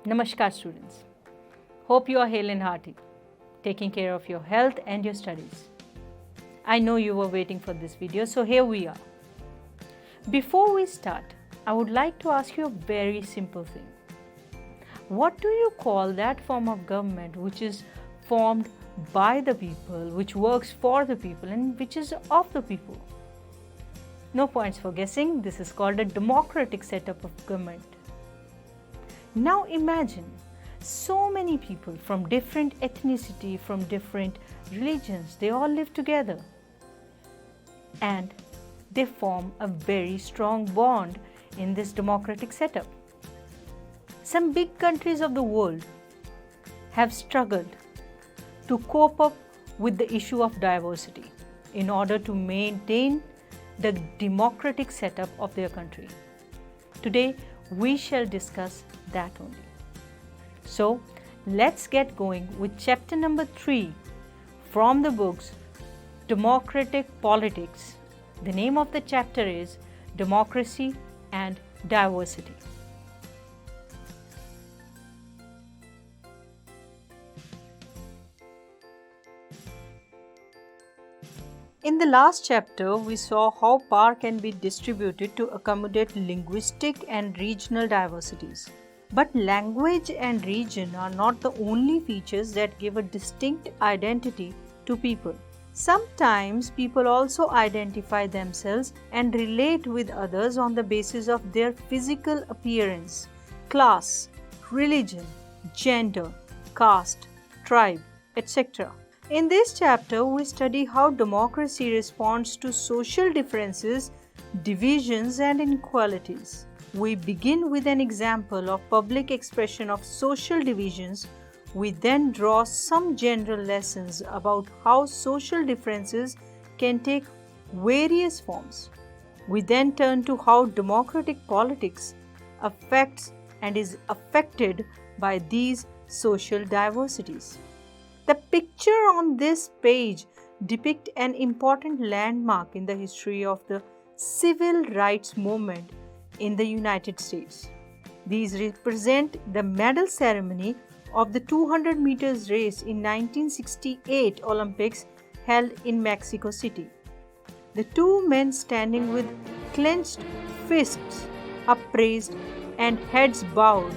Namaskar students. Hope you are hale and hearty, taking care of your health and your studies. I know you were waiting for this video, so here we are. Before we start, I would like to ask you a very simple thing. What do you call that form of government which is formed by the people, which works for the people and which is of the people? No points for guessing. This is called a democratic setup of government. Now imagine so many people from different ethnicity, from different religions, they all live together and they form a very strong bond in this democratic setup. Some big countries of the world have struggled to cope up with the issue of diversity in order to maintain the democratic setup of their country. Today, we shall discuss that only. So, let's get going with chapter number 3 from the books Democratic Politics. The name of the chapter is Democracy and Diversity. In the last chapter, we saw how power can be distributed to accommodate linguistic and regional diversities. But language and region are not the only features that give a distinct identity to people. Sometimes people also identify themselves and relate with others on the basis of their physical appearance, class, religion, gender, caste, tribe, etc. In this chapter, we study how democracy responds to social differences, divisions, and inequalities. We begin with an example of public expression of social divisions. We then draw some general lessons about how social differences can take various forms. We then turn to how democratic politics affects and is affected by these social diversities. The picture on this page depicts an important landmark in the history of the civil rights movement in the United States. These represent the medal ceremony of the 200 meters race in 1968 Olympics held in Mexico City. The two men standing with clenched fists upraised and heads bowed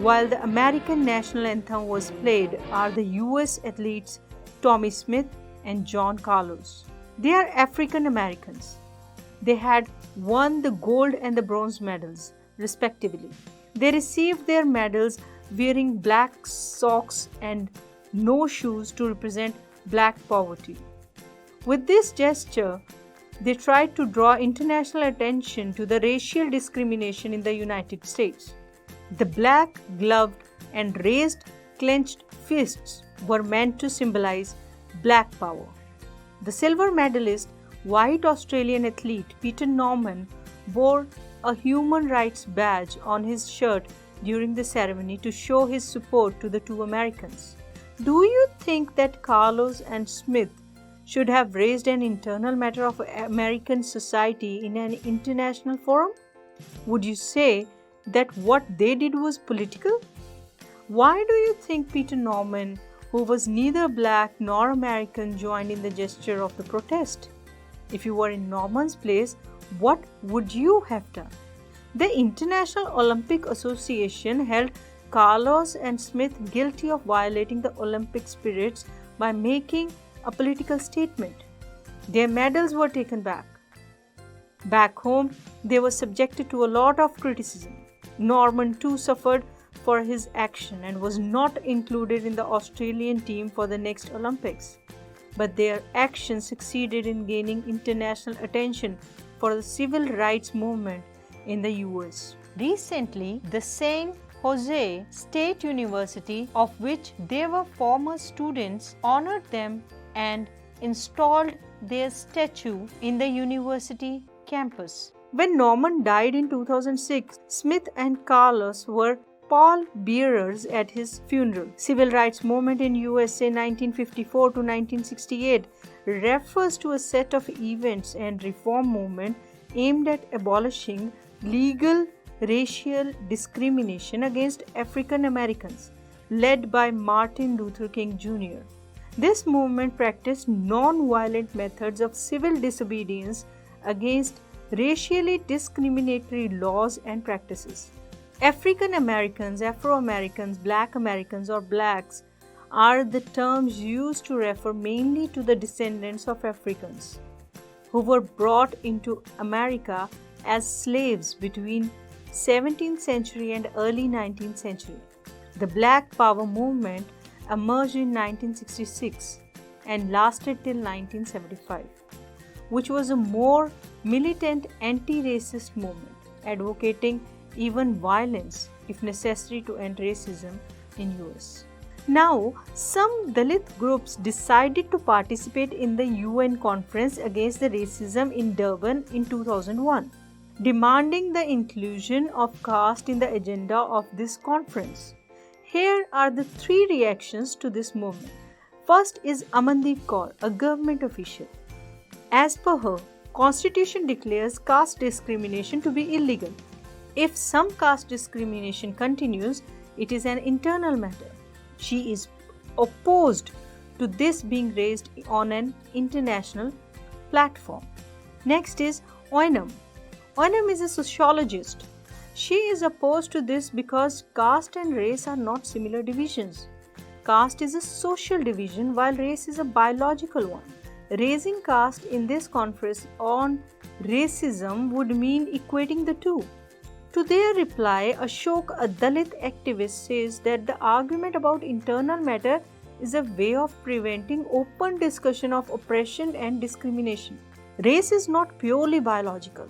while the American national anthem was played are the US athletes Tommie Smith and John Carlos. They are African Americans. They had won the gold and the bronze medals, respectively. They received their medals wearing black socks and no shoes to represent black poverty. With this gesture, they tried to draw international attention to the racial discrimination in the United States. The black gloved and raised clenched fists were meant to symbolize black power. The silver medalist, white Australian athlete Peter Norman, wore a human rights badge on his shirt during the ceremony to show his support to the two Americans. Do you think that Carlos and Smith should have raised an internal matter of American society in an international forum? Would you say that what they did was political? Why do you think Peter Norman, who was neither black nor American, joined in the gesture of the protest? If you were in Norman's place, what would you have done? The International Olympic Association held Carlos and Smith guilty of violating the Olympic spirits by making a political statement. Their medals were taken back. Back home, they were subjected to a lot of criticism. Norman too suffered for his action and was not included in the Australian team for the next Olympics. But their action succeeded in gaining international attention for the civil rights movement in the US. Recently, the San Jose State University, of which they were former students, honored them and installed their statue in the university campus. When Norman died in 2006, Smith and Carlos were pallbearers at his funeral. Civil rights movement in USA 1954 to 1968 refers to a set of events and reform movement aimed at abolishing legal racial discrimination against African Americans, led by Martin Luther King Jr. This movement practiced non-violent methods of civil disobedience against racially discriminatory laws and practices. African Americans, Afro Americans, Black Americans, or blacks are the terms used to refer mainly to the descendants of Africans who were brought into America as slaves between 17th century and early 19th century. The Black Power movement emerged in 1966 and lasted till 1975, which was a more militant anti-racist movement, advocating even violence if necessary to end racism in US. Now, some Dalit groups decided to participate in the UN Conference Against the Racism in Durban in 2001, demanding the inclusion of caste in the agenda of this conference. Here are the three reactions to this movement. First is Amandeep Kaur, a government official. As per her, Constitution declares caste discrimination to be illegal. If some caste discrimination continues, it is an internal matter. She is opposed to this being raised on an international platform. Next is Oinam. Oinam is a sociologist. She is opposed to this because caste and race are not similar divisions. Caste is a social division while race is a biological one. Raising caste in this conference on racism would mean equating the two. To their reply, Ashok, a Dalit activist, says that the argument about internal matter is a way of preventing open discussion of oppression and discrimination. Race is not purely biological.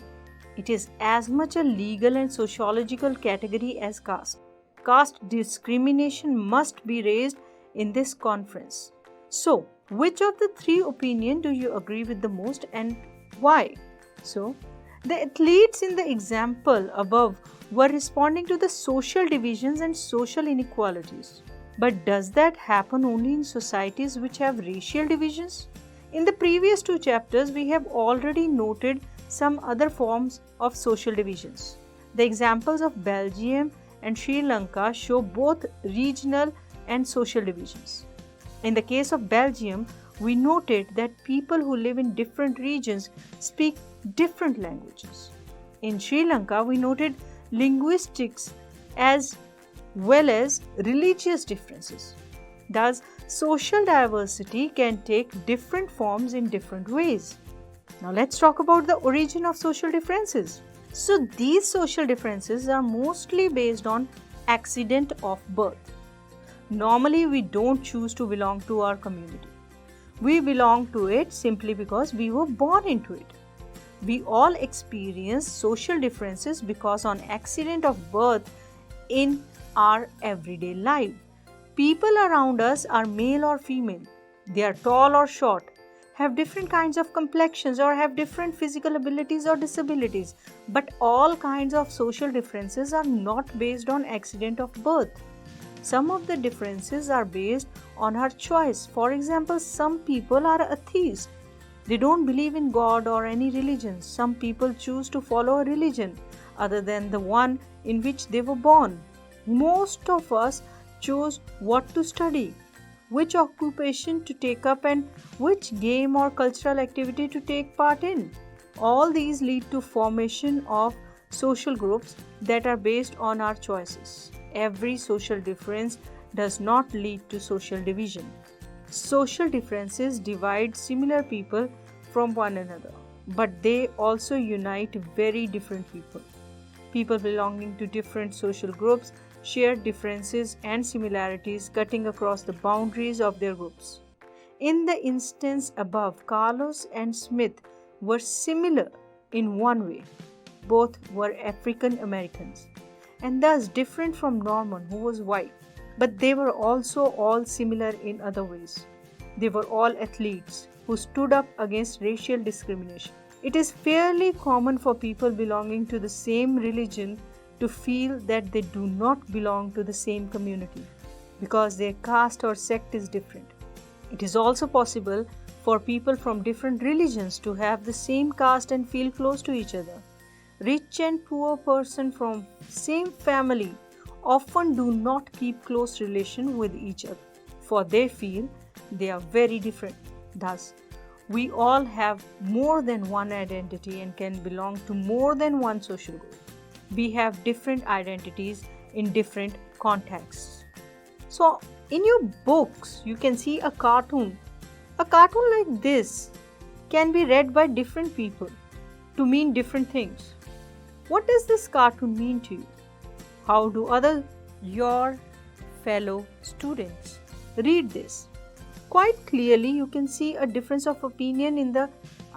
It is as much a legal and sociological category as caste. Caste discrimination must be raised in this conference. So, which of the three opinions do you agree with the most and why? So, the athletes in the example above were responding to the social divisions and social inequalities. But does that happen only in societies which have racial divisions? In the previous two chapters, we have already noted some other forms of social divisions. The examples of Belgium and Sri Lanka show both regional and social divisions. In the case of Belgium, we noted that people who live in different regions speak different languages. In Sri Lanka, we noted linguistics as well as religious differences. Thus, social diversity can take different forms in different ways. Now, let's talk about the origin of social differences. So, these social differences are mostly based on accident of birth. Normally, we don't choose to belong to our community. We belong to it simply because we were born into it. We all experience social differences because on accident of birth in our everyday life. People around us are male or female. They are tall or short, have different kinds of complexions or have different physical abilities or disabilities. But all kinds of social differences are not based on accident of birth. Some of the differences are based on our choice. For example, some people are atheists. They don't believe in God or any religion. Some people choose to follow a religion other than the one in which they were born. Most of us choose what to study, which occupation to take up, and which game or cultural activity to take part in. All these lead to formation of social groups that are based on our choices. Every social difference does not lead to social division. Social differences divide similar people from one another, but they also unite very different people. People belonging to different social groups share differences and similarities cutting across the boundaries of their groups. In the instance above, Carlos and Smith were similar in one way. Both were African Americans and thus different from Norman, who was white. But they were also all similar in other ways. They were all athletes who stood up against racial discrimination. It is fairly common for people belonging to the same religion to feel that they do not belong to the same community because their caste or sect is different. It is also possible for people from different religions to have the same caste and feel close to each other. Rich and poor person from same family often do not keep close relation with each other, for they feel they are very different. Thus, we all have more than one identity and can belong to more than one social group. We have different identities in different contexts. So, in your books, you can see a cartoon. A cartoon like this can be read by different people to mean different things. What does this cartoon mean to you? How do your fellow students read this? Quite clearly, you can see a difference of opinion in the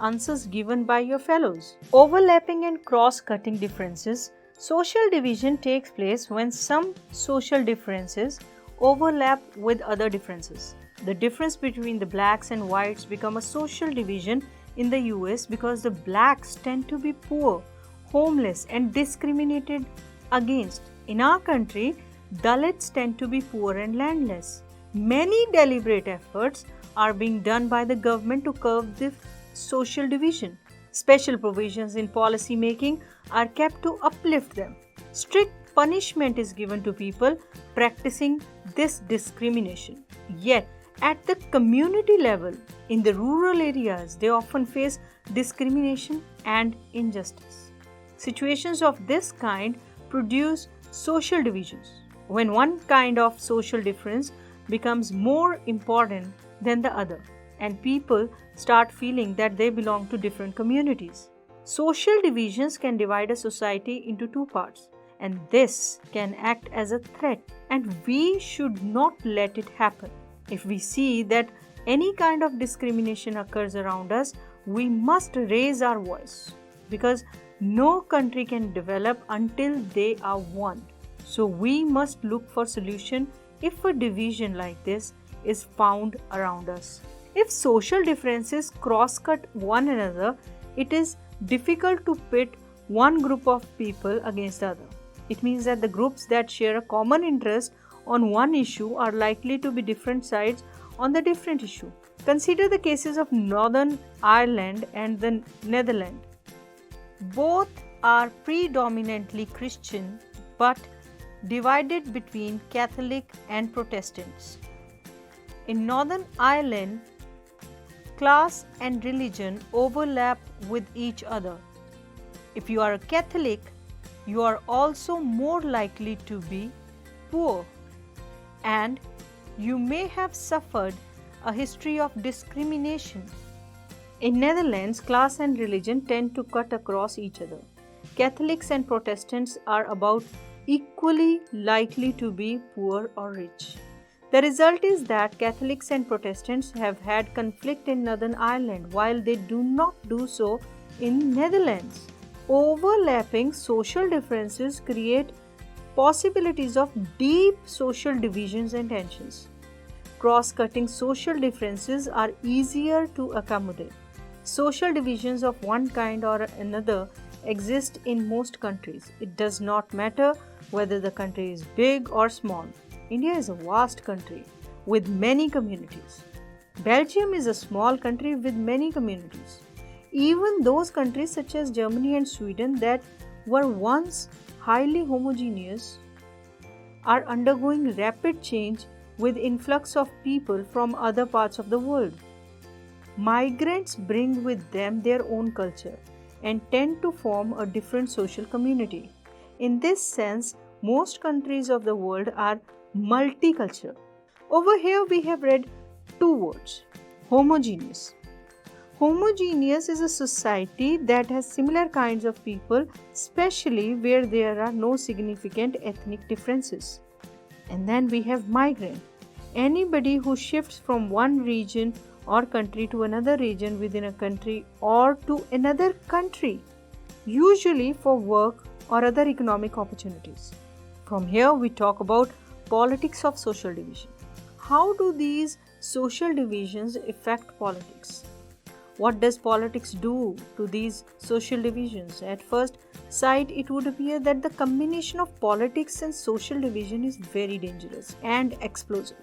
answers given by your fellows. Overlapping and cross-cutting differences. Social division takes place when some social differences overlap with other differences. The difference between the blacks and whites become a social division in the US because the blacks tend to be poor, homeless and discriminated against. In our country, Dalits tend to be poor and landless. Many deliberate efforts are being done by the government to curb this social division. Special provisions in policy making are kept to uplift them. Strict punishment is given to people practicing this discrimination. Yet, at the community level, in the rural areas, they often face discrimination and injustice. Situations of this kind produce social divisions. When one kind of social difference becomes more important than the other, and people start feeling that they belong to different communities. Social divisions can divide a society into two parts, and this can act as a threat, and we should not let it happen. If we see that any kind of discrimination occurs around us, we must raise our voice, because no country can develop until they are one. So we must look for solution if a division like this is found around us. If social differences cross-cut one another, it is difficult to pit one group of people against the other. It means that the groups that share a common interest on one issue are likely to be different sides on the different issue. Consider the cases of Northern Ireland and the Netherlands. Both are predominantly Christian but divided between Catholic and Protestants. In Northern Ireland, class and religion overlap with each other. If you are a Catholic, you are also more likely to be poor, and you may have suffered a history of discrimination. In Netherlands, class and religion tend to cut across each other. Catholics and Protestants are about equally likely to be poor or rich. The result is that Catholics and Protestants have had conflict in Northern Ireland while they do not do so in Netherlands. Overlapping social differences create possibilities of deep social divisions and tensions. Cross-cutting social differences are easier to accommodate. Social divisions of one kind or another exist in most countries. It does not matter whether the country is big or small. India is a vast country with many communities. Belgium is a small country with many communities. Even those countries such as Germany and Sweden that were once highly homogeneous are undergoing rapid change with influx of people from other parts of the world. Migrants bring with them their own culture and tend to form a different social community. In this sense, most countries of the world are multicultural. Over here we have read two words: homogeneous. Homogeneous is a society that has similar kinds of people, especially where there are no significant ethnic differences. And then we have migrant. Anybody who shifts from one region or country to another region within a country or to another country, usually for work or other economic opportunities. From here we talk about politics of social division. How do these social divisions affect politics? What does politics do to these social divisions? At first sight, it would appear that the combination of politics and social division is very dangerous and explosive.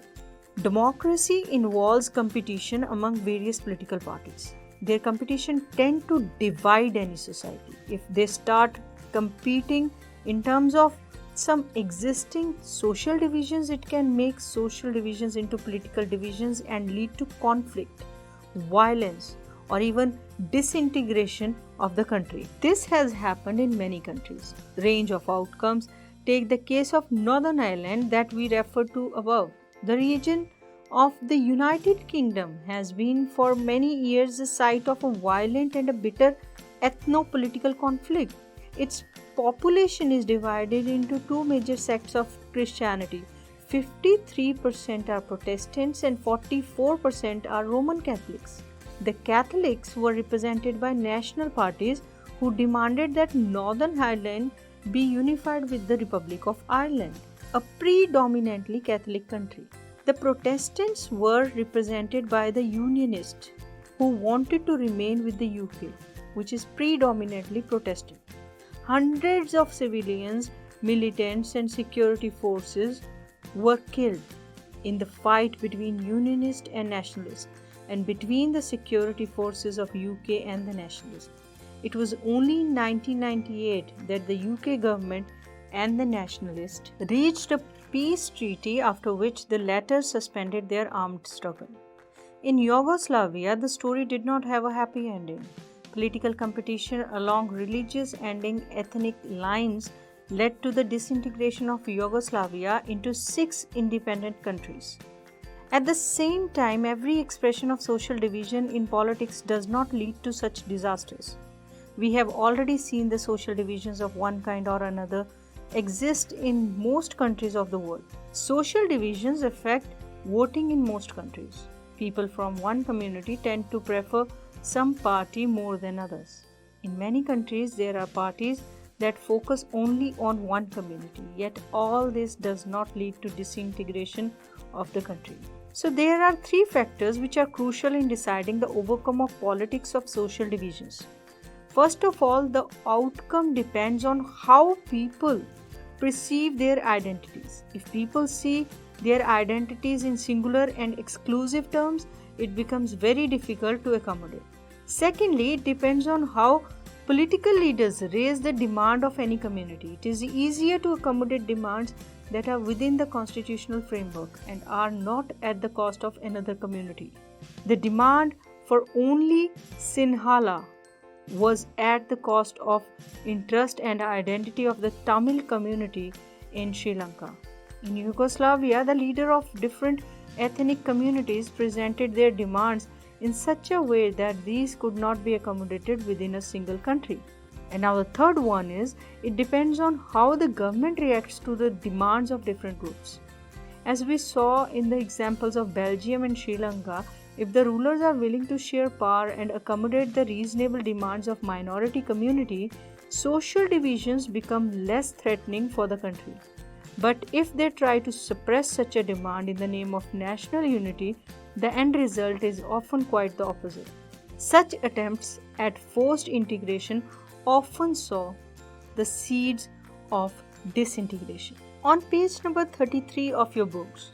Democracy involves competition among various political parties. Their competition tends to divide any society. If they start competing in terms of some existing social divisions. It can make social divisions into political divisions and lead to conflict, violence, or even disintegration of the country. This has happened in many countries. Range of outcomes. Take the case of Northern Ireland that we referred to above. The region of the United Kingdom has been for many years the site of a violent and a bitter ethno-political conflict. Its population is divided into two major sects of Christianity. 53% are Protestants and 44% are Roman Catholics. The Catholics were represented by national parties who demanded that Northern Ireland be unified with the Republic of Ireland, a predominantly Catholic country. The Protestants were represented by the Unionists who wanted to remain with the UK, which is predominantly Protestant. Hundreds of civilians, militants, and security forces were killed in the fight between Unionists and Nationalists and between the security forces of UK and the Nationalists. It was only in 1998 that the UK government and the Nationalists reached a peace treaty, after which the latter suspended their armed struggle. In Yugoslavia, the story did not have a happy ending. Political competition along religious and ethnic lines led to the disintegration of Yugoslavia into 6 independent countries. At the same time, every expression of social division in politics does not lead to such disasters. We have already seen the social divisions of one kind or another exist in most countries of the world. Social divisions affect voting in most countries. People from one community tend to prefer some party more than others. In many countries, there are parties that focus only on one community, yet all this does not lead to disintegration of the country. So there are 3 factors which are crucial in deciding the outcome of politics of social divisions. First of all, the outcome depends on how people perceive their identities. If people see their identities in singular and exclusive terms, it becomes very difficult to accommodate. Secondly, it depends on how political leaders raise the demand of any community. It is easier to accommodate demands that are within the constitutional framework and are not at the cost of another community. The demand for only Sinhala was at the cost of interest and identity of the Tamil community in Sri Lanka. In Yugoslavia, the leader of different ethnic communities presented their demands in such a way that these could not be accommodated within a single country. And now the third one is, it depends on how the government reacts to the demands of different groups. As we saw in the examples of Belgium and Sri Lanka, if the rulers are willing to share power and accommodate the reasonable demands of minority community, social divisions become less threatening for the country. But if they try to suppress such a demand in the name of national unity, the end result is often quite the opposite. Such attempts at forced integration often sow the seeds of disintegration. On page number 33 of your books,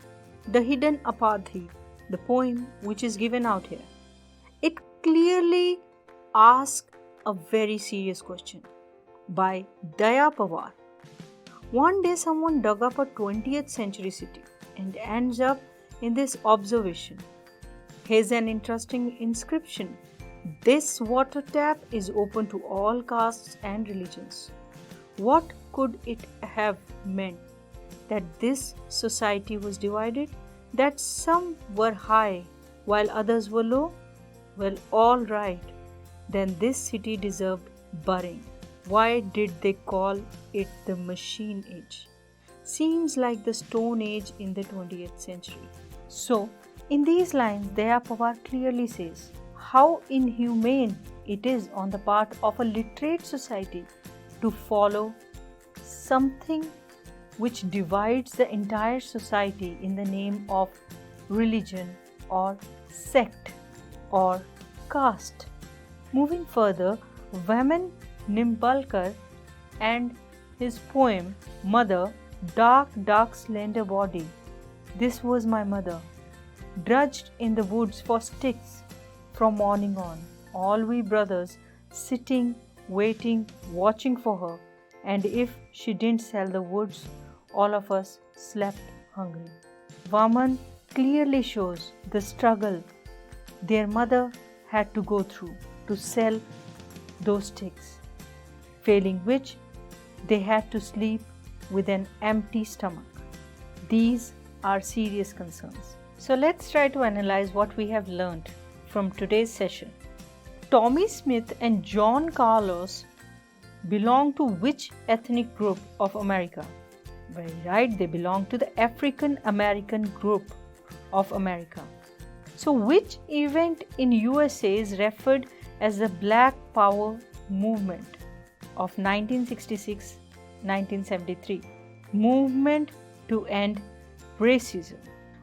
The Hidden Apadhi, the poem which is given out here, it clearly asks a very serious question by Daya Pawar. One day someone dug up a 20th century city and ends up in this observation. Here's an interesting inscription. This water tap is open to all castes and religions. What could it have meant? That this society was divided? That some were high while others were low? Well, all right. Then this city deserved burying. Why did they call it the Machine Age? Seems like the Stone Age in the 20th century. So, in these lines, Daya Pawar clearly says how inhumane it is on the part of a literate society to follow something which divides the entire society in the name of religion or sect or caste. Moving further, Vaman Nimbalkar and his poem Mother, Dark, Dark, Slender Body. This was my mother, drudged in the woods for sticks from morning on. All we brothers sitting, waiting, watching for her. and if she didn't sell the woods, all of us slept hungry. Vaman clearly shows the struggle their mother had to go through to sell those sticks, failing which they had to sleep with an empty stomach. These are serious concerns. So let's try to analyze what we have learned from today's session. Tommy Smith and John Carlos belong to which ethnic group of America? Very right, they belong to the African American group of America. So which event in USA is referred as the Black Power movement of 1966-1973? Movement to end racism.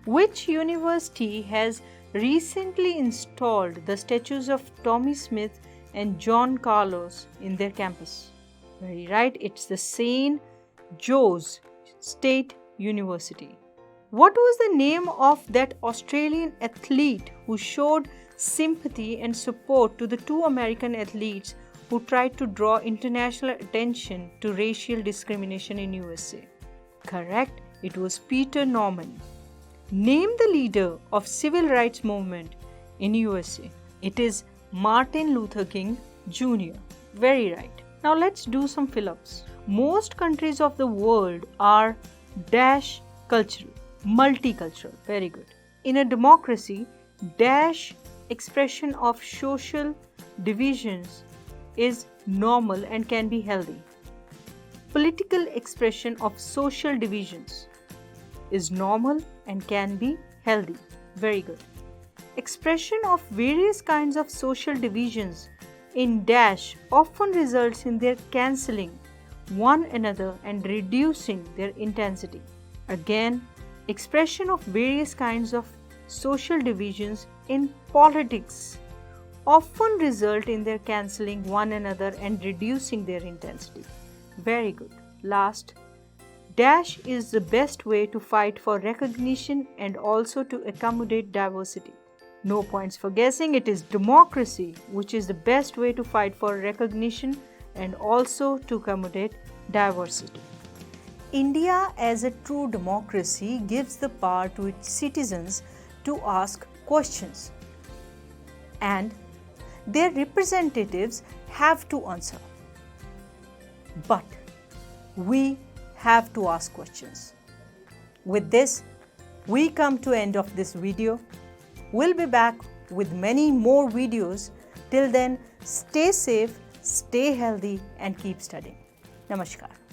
Which university has recently installed the statues of Tommy Smith and John Carlos in their campus? Very right, it's the St. Joe's State University. What was the name of that Australian athlete who showed sympathy and support to the two American athletes who tried to draw international attention to racial discrimination in USA? Correct, it was Peter Norman. Name the leader of civil rights movement in USA. It is Martin Luther King Jr. Very right. Now let's do some fill-ups. Most countries of the world are dash cultural, multicultural. Very good. In a democracy, dash expression of social divisions is normal and can be healthy. Political expression of social divisions is normal and can be healthy. Very good. Expression of various kinds of social divisions in dash often results in their cancelling one another and reducing their intensity. Again, expression of various kinds of social divisions in politics often result in their cancelling one another and reducing their intensity. Very good. Last, dash is the best way to fight for recognition and also to accommodate diversity. No points for guessing, it is democracy which is the best way to fight for recognition and also to accommodate diversity. India as a true democracy gives the power to its citizens to ask questions and their representatives have to answer. But we have to ask questions. With this, we come to end of this video. We'll be back with many more videos. Till then, stay safe, stay healthy and keep studying. Namaskar.